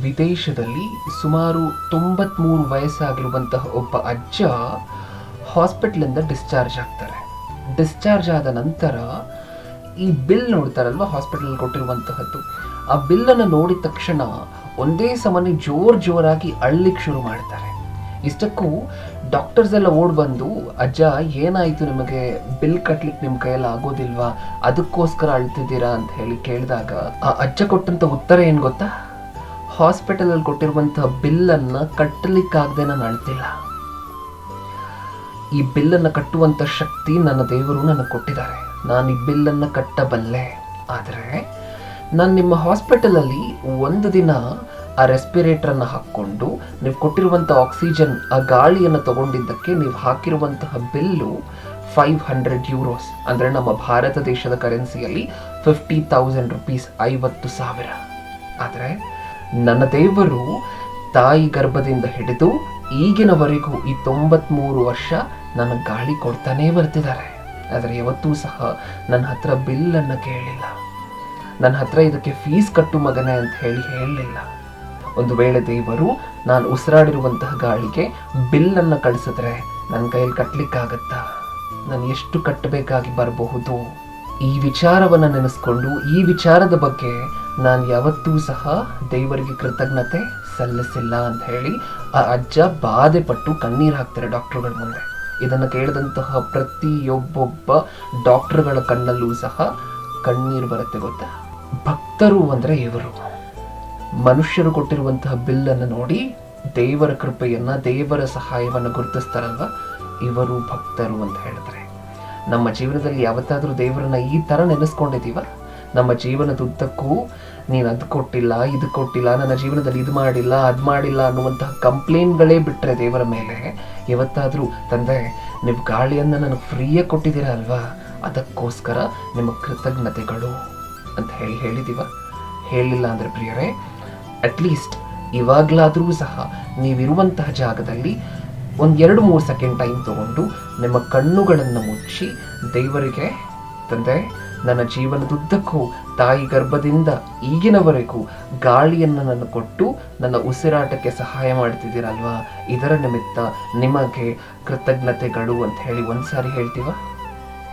ವಿದೇಶದಲ್ಲಿ ಸುಮಾರು 93 ವಯಸ್ಸಾಗಿರುವಂತಹ ಒಬ್ಬ ಅಜ್ಜ ಹಾಸ್ಪಿಟ್ಲಿಂದ ಡಿಸ್ಚಾರ್ಜ್ ಆಗ್ತಾರೆ. ಡಿಸ್ಚಾರ್ಜ್ ಆದ ನಂತರ ಈ ಬಿಲ್ ನೋಡ್ತಾರಲ್ವ, ಹಾಸ್ಪಿಟಲ್ ಕೊಟ್ಟಿರುವಂತಹದ್ದು, ಆ ಬಿಲ್ಲನ್ನು ನೋಡಿದ ತಕ್ಷಣ ಒಂದೇ ಸಮನೆ ಜೋರಾಗಿ ಅಳ್ಲಿಕ್ಕೆ ಶುರು ಮಾಡ್ತಾರೆ. ಇಷ್ಟಕ್ಕೂ ಡಾಕ್ಟರ್ಸ್ ಎಲ್ಲ ಓಡ್ ಬಂದು, ಅಜ್ಜ ಏನಾಯಿತು, ನಿಮಗೆ ಬಿಲ್ ಕಟ್ಲಿಕ್ಕೆ ನಿಮ್ಮ ಕೈಯಲ್ಲಿ ಆಗೋದಿಲ್ವಾ, ಅದಕ್ಕೋಸ್ಕರ ಅಳ್ತಿದ್ದೀರಾ ಅಂತ ಹೇಳಿ ಕೇಳಿದಾಗ ಆ ಅಜ್ಜ ಕೊಟ್ಟಂತ ಉತ್ತರ ಏನು ಗೊತ್ತಾ? ಹಾಸ್ಪಿಟಲಲ್ಲಿ ಕೊಟ್ಟಿರುವಂತಹ ಬಿಲ್ಲನ್ನು ಕಟ್ಟಲಿಕ್ಕಾಗದೆ ನಾನು ಅಳ್ತಿಲ್ಲ. ಈ ಬಿಲ್ಲನ್ನು ಕಟ್ಟುವಂಥ ಶಕ್ತಿ ನನ್ನ ದೇವರು ನನಗೆ ಕೊಟ್ಟಿದ್ದಾರೆ. ನಾನು ಈ ಬಿಲ್ಲನ್ನು ಕಟ್ಟಬಲ್ಲೆ. ಆದರೆ ನಾನು ನಿಮ್ಮ ಹಾಸ್ಪಿಟಲಲ್ಲಿ ಒಂದು ದಿನ ಆ ರೆಸ್ಪಿರೇಟರನ್ನು ಹಾಕ್ಕೊಂಡು ನೀವು ಕೊಟ್ಟಿರುವಂಥ ಆಕ್ಸಿಜನ್, ಆ ಗಾಳಿಯನ್ನು ತಗೊಂಡಿದ್ದಕ್ಕೆ ನೀವು ಹಾಕಿರುವಂತಹ ಬಿಲ್ಲು 500 ಯೂರೋಸ್, ಅಂದರೆ ನಮ್ಮ ಭಾರತ ದೇಶದ ಕರೆನ್ಸಿಯಲ್ಲಿ 50,000 ರೂಪೀಸ್, 50,000. ಆದರೆ ನನ್ನ ದೇವರು ತಾಯಿ ಗರ್ಭದಿಂದ ಹಿಡಿದು ಈಗಿನವರೆಗೂ ಈ 93 ವರ್ಷ ನನಗೆ ಗಾಳಿ ಕೊಡ್ತಾನೇ ಬರ್ತಿದ್ದಾರೆ. ಆದರೆ ಯಾವತ್ತೂ ಸಹ ನನ್ನ ಹತ್ರ ಬಿಲ್ಲನ್ನು ಕೇಳಿಲ್ಲ, ನನ್ನ ಹತ್ರ ಇದಕ್ಕೆ ಫೀಸ್ ಕಟ್ಟು ಮಗನೇ ಅಂತ ಹೇಳಲಿಲ್ಲ. ಒಂದು ವೇಳೆ ದೇವರು ನಾನು ಉಸಿರಾಡಿರುವಂತಹ ಗಾಳಿಗೆ ಬಿಲ್ಲನ್ನು ಕಳಿಸಿದ್ರೆ ನನ್ನ ಕೈಯಲ್ಲಿ ಕಟ್ಟಲಿಕ್ಕಾಗತ್ತಾ? ನಾನು ಎಷ್ಟು ಕಟ್ಟಬೇಕಾಗಿ ಬರಬಹುದು? ಈ ವಿಚಾರವನ್ನು ನೆನೆಸ್ಕೊಂಡು ಈ ವಿಚಾರದ ಬಗ್ಗೆ ನಾನು ಯಾವತ್ತೂ ಸಹ ದೇವರಿಗೆ ಕೃತಜ್ಞತೆ ಸಲ್ಲಿಸಿಲ್ಲ ಅಂತ ಹೇಳಿ ಆ ಅಜ್ಜ ಬಾಧೆ ಪಟ್ಟು ಕಣ್ಣೀರು ಹಾಕ್ತಾರೆ ಡಾಕ್ಟರ್ಗಳ ಮುಂದೆ. ಇದನ್ನು ಕೇಳಿದಂತಹ ಪ್ರತಿಯೊಬ್ಬೊಬ್ಬ ಡಾಕ್ಟರ್ಗಳ ಕಣ್ಣಲ್ಲೂ ಸಹ ಕಣ್ಣೀರು ಬರುತ್ತೆ. ಗೊತ್ತಾ, ಭಕ್ತರು ಅಂದರೆ ಇವರು. ಮನುಷ್ಯರು ಕೊಟ್ಟಿರುವಂತಹ ಬಿಲ್ಲನ್ನು ನೋಡಿ ದೇವರ ಕೃಪೆಯನ್ನ, ದೇವರ ಸಹಾಯವನ್ನು ಗುರುತಿಸ್ತಾರಲ್ವ, ಇವರು ಭಕ್ತರು ಅಂತ ಹೇಳ್ತಾರೆ. ನಮ್ಮ ಜೀವನದಲ್ಲಿ ಯಾವತ್ತಾದರೂ ದೇವರನ್ನ ಈ ಥರ ನೆನೆಸ್ಕೊಂಡಿದ್ದೀವ? ನಮ್ಮ ಜೀವನದುದ್ದಕ್ಕೂ ನೀನು ಅದು ಕೊಟ್ಟಿಲ್ಲ, ಇದು ಕೊಟ್ಟಿಲ್ಲ, ನನ್ನ ಜೀವನದಲ್ಲಿ ಇದು ಮಾಡಿಲ್ಲ, ಅದು ಮಾಡಿಲ್ಲ ಅನ್ನುವಂತಹ ಕಂಪ್ಲೇಂಟ್ಗಳೇ ಬಿಟ್ಟರೆ ದೇವರ ಮೇಲೆ, ಯಾವತ್ತಾದರೂ ತಂದೆ ನೀವು ಗಾಳಿಯನ್ನು ನನಗೆ ಫ್ರೀಯಾಗಿ ಕೊಟ್ಟಿದ್ದೀರಾ ಅಲ್ವಾ, ಅದಕ್ಕೋಸ್ಕರ ನಿಮ್ಮ ಕೃತಜ್ಞತೆಗಳು ಅಂತ ಹೇಳಿದ್ದೀವ? ಹೇಳಿಲ್ಲ ಅಂದರೆ ಪ್ರಿಯರೇ, ಅಟ್ಲೀಸ್ಟ್ ಇವಾಗಲಾದರೂ ಸಹ ನೀವಿರುವಂತಹ ಜಾಗದಲ್ಲಿ ಒಂದು 2-3 ಸೆಕೆಂಡ್ ಟೈಮ್ ತಗೊಂಡು ನಿಮ್ಮ ಕಣ್ಣುಗಳನ್ನು ಮುಚ್ಚಿ ದೇವರಿಗೆ, ತಂದೆ ನನ್ನ ಜೀವನದುದ್ದಕ್ಕೂ ತಾಯಿ ಗರ್ಭದಿಂದ ಈಗಿನವರೆಗೂ ಗಾಳಿಯನ್ನು ನನ್ನ ಕೊಟ್ಟು ನನ್ನ ಉಸಿರಾಟಕ್ಕೆ ಸಹಾಯ ಮಾಡ್ತಿದ್ದೀರಲ್ವಾ, ಇದರ ನಿಮಿತ್ತ ನಿಮಗೆ ಕೃತಜ್ಞತೆಗಳು ಅಂತ ಹೇಳಿ ಒಂದ್ಸಾರಿ ಹೇಳ್ತೀವ?